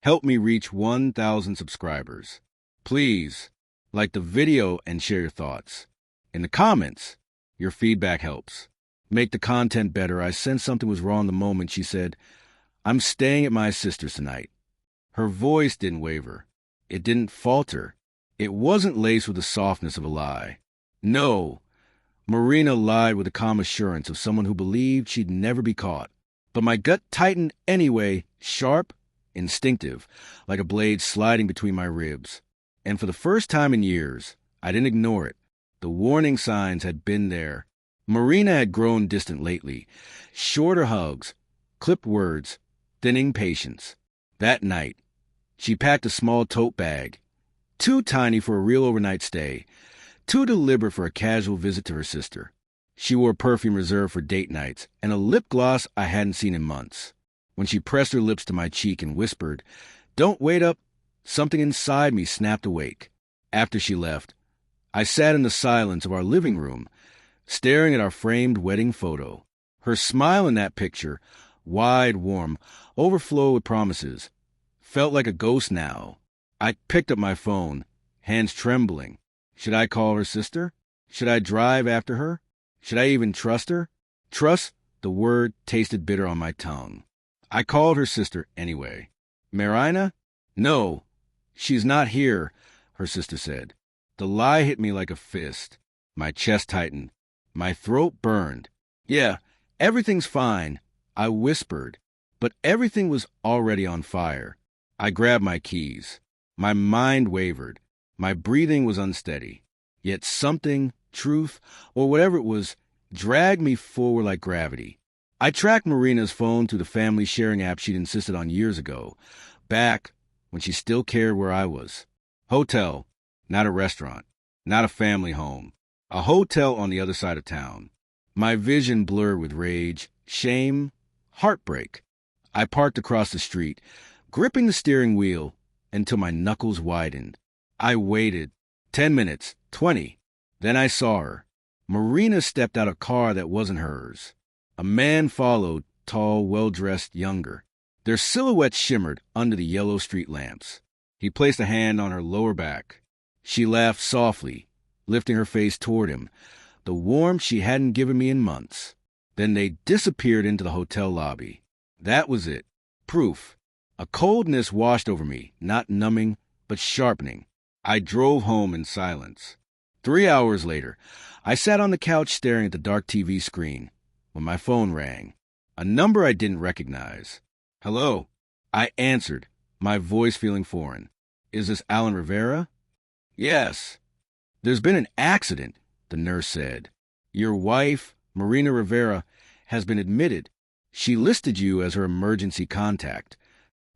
Help me reach 1,000 subscribers. Please, like the video and share your thoughts. In the comments, your feedback helps. Make the content better. I sensed something was wrong the moment she said, "I'm staying at my sister's tonight." Her voice didn't waver. It didn't falter. It wasn't laced with the softness of a lie. No, Marina lied with the calm assurance of someone who believed she'd never be caught. But my gut tightened anyway, sharp, instinctive, like a blade sliding between my ribs. And for the first time in years, I didn't ignore it. The warning signs had been there. Marina had grown distant lately. Shorter hugs, clipped words, thinning patience. That night, she packed a small tote bag, too tiny for a real overnight stay, too deliberate for a casual visit to her sister. She wore perfume reserved for date nights and a lip gloss I hadn't seen in months. When she pressed her lips to my cheek and whispered, "Don't wait up," something inside me snapped awake. After she left, I sat in the silence of our living room, staring at our framed wedding photo. Her smile in that picture, wide, warm, overflowed with promises, felt like a ghost now. I picked up my phone, hands trembling. Should I call her sister? Should I drive after her? Should I even trust her? Trust, the word tasted bitter on my tongue. I called her sister anyway. "Marina?" "No, she's not here," her sister said. The lie hit me like a fist. My chest tightened. My throat burned. "Yeah, everything's fine," I whispered, but everything was already on fire. I grabbed my keys. My mind wavered. My breathing was unsteady. Yet something, truth, or whatever it was, dragged me forward like gravity. I tracked Marina's phone through the family sharing app she'd insisted on years ago, back when she still cared where I was. Hotel, not a restaurant, not a family home. A hotel on the other side of town. My vision blurred with rage, shame, heartbreak. I parked across the street, gripping the steering wheel until my knuckles widened. I waited. 10 minutes, 20. Then I saw her. Marina stepped out of a car that wasn't hers. A man followed, tall, well-dressed, younger. Their silhouettes shimmered under the yellow street lamps. He placed a hand on her lower back. She laughed softly, lifting her face toward him, the warmth she hadn't given me in months. Then they disappeared into the hotel lobby. That was it. Proof. A coldness washed over me, not numbing, but sharpening. I drove home in silence. 3 hours later, I sat on the couch staring at the dark TV screen when my phone rang. A number I didn't recognize. "Hello." I answered, my voice feeling foreign. "Is this Alan Rivera?" "Yes." "There's been an accident," the nurse said. "Your wife, Marina Rivera, has been admitted. She listed you as her emergency contact."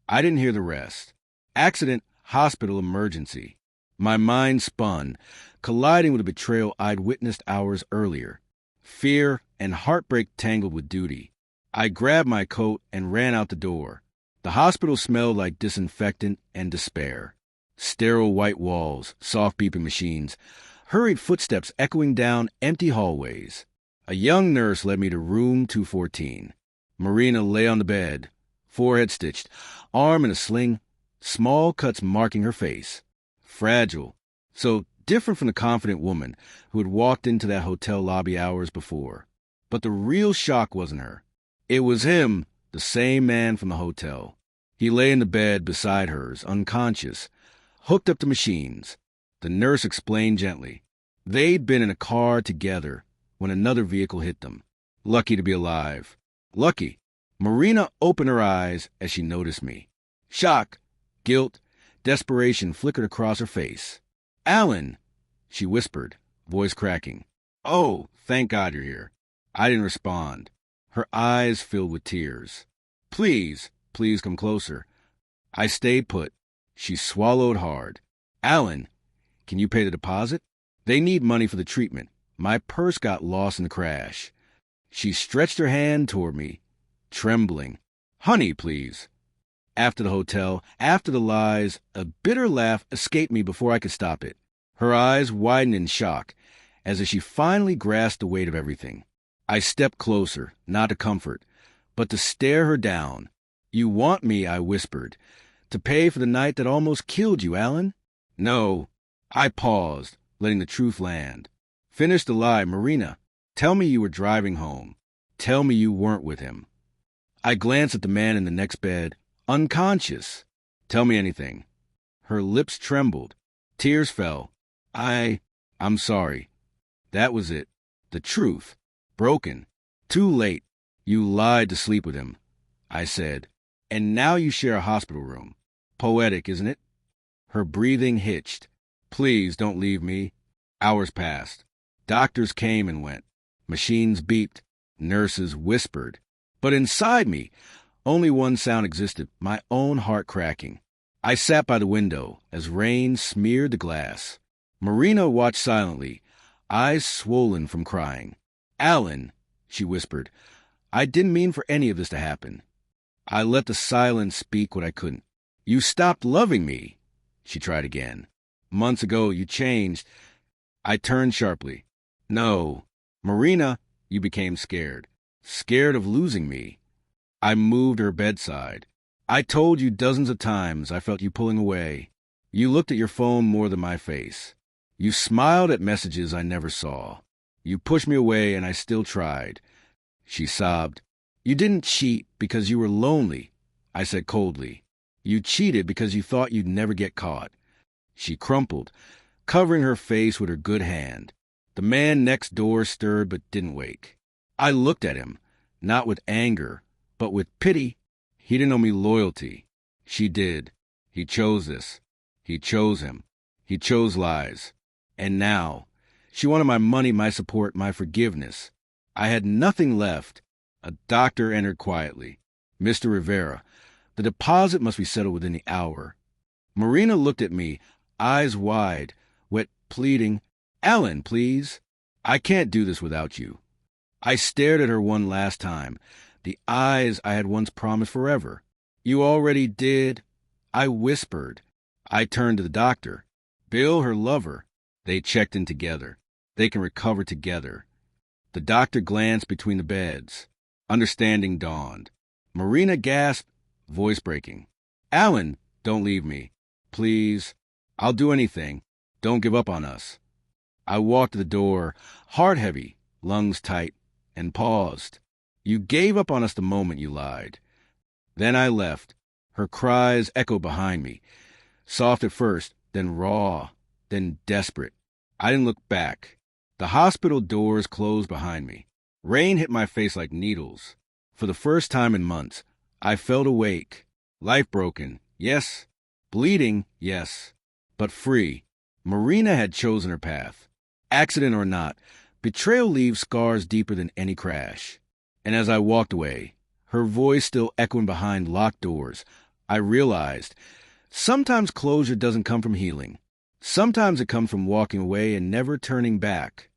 I didn't hear the rest. Accident, hospital, emergency. My mind spun, colliding with a betrayal I'd witnessed hours earlier. Fear and heartbreak tangled with duty. I grabbed my coat and ran out the door. The hospital smelled like disinfectant and despair. Sterile white walls, soft beeping machines, hurried footsteps echoing down empty hallways. A young nurse led me to room 214. Marina lay on the bed, forehead stitched, arm in a sling, small cuts marking her face. Fragile, so different from the confident woman who had walked into that hotel lobby hours before. But the real shock wasn't her. It was him, the same man from the hotel. He lay in the bed beside hers, unconscious, hooked up to machines. The nurse explained gently. They'd been in a car together when another vehicle hit them. Lucky to be alive. Lucky. Marina opened her eyes as she noticed me. Shock, guilt, desperation flickered across her face. "Alan," she whispered, voice cracking. "Oh, thank God you're here." I didn't respond. Her eyes filled with tears. Please come closer." I stayed put. She swallowed hard. "Alan, can you pay the deposit? They need money for the treatment. My purse got lost in the crash." She stretched her hand toward me, trembling. "Honey, please." After the hotel, after the lies, a bitter laugh escaped me before I could stop it. Her eyes widened in shock, as if she finally grasped the weight of everything. I stepped closer, not to comfort, but to stare her down. "You want me," I whispered, To pay for the night that almost killed you, Alan? No. I paused, letting the truth land. Finish the lie, Marina. Tell me you were driving home. Tell me you weren't with him. I glanced at the man in the next bed, unconscious. Tell me anything. Her lips trembled. Tears fell. I'm sorry. That was it. The truth. Broken. Too late. You lied to sleep with him, I said. And now you share a hospital room. Poetic, isn't it? Her breathing hitched. Please don't leave me. Hours passed. Doctors came and went. Machines beeped. Nurses whispered. But inside me, only one sound existed, my own heart cracking. I sat by the window as rain smeared the glass. Marina watched silently, eyes swollen from crying. Alan, she whispered, I didn't mean for any of this to happen. I let the silence speak what I couldn't. You stopped loving me, she tried again. Months ago, you changed. I turned sharply. No, Marina, you became scared. Scared of losing me. I moved her bedside. I told you dozens of times I felt you pulling away. You looked at your phone more than my face. You smiled at messages I never saw. You pushed me away and I still tried. She sobbed. You didn't cheat because you were lonely, I said coldly. You cheated because you thought you'd never get caught. She crumpled, covering her face with her good hand. The man next door stirred but didn't wake. I looked at him, not with anger, but with pity. He didn't owe me loyalty. She did. He chose this. He chose him. He chose lies. And now, she wanted my money, my support, my forgiveness. I had nothing left. A doctor entered quietly. Mr. Rivera. The deposit must be settled within the hour. Marina looked at me, eyes wide, wet, pleading. Alan, please. I can't do this without you. I stared at her one last time, the eyes I had once promised forever. You already did. I whispered. I turned to the doctor. Bill, her lover. They checked in together. They can recover together. The doctor glanced between the beds. Understanding dawned. Marina gasped, voice breaking. Alan, don't leave me. Please. I'll do anything. Don't give up on us. I walked to the door, heart heavy, lungs tight, and paused. You gave up on us the moment you lied. Then I left. Her cries echoed behind me. Soft at first, then raw, then desperate. I didn't look back. The hospital doors closed behind me. Rain hit my face like needles. For the first time in months, I felt awake. Life broken, yes. Bleeding, yes. But free. Marina had chosen her path. Accident or not, betrayal leaves scars deeper than any crash. And as I walked away, her voice still echoing behind locked doors, I realized sometimes closure doesn't come from healing. Sometimes it comes from walking away and never turning back.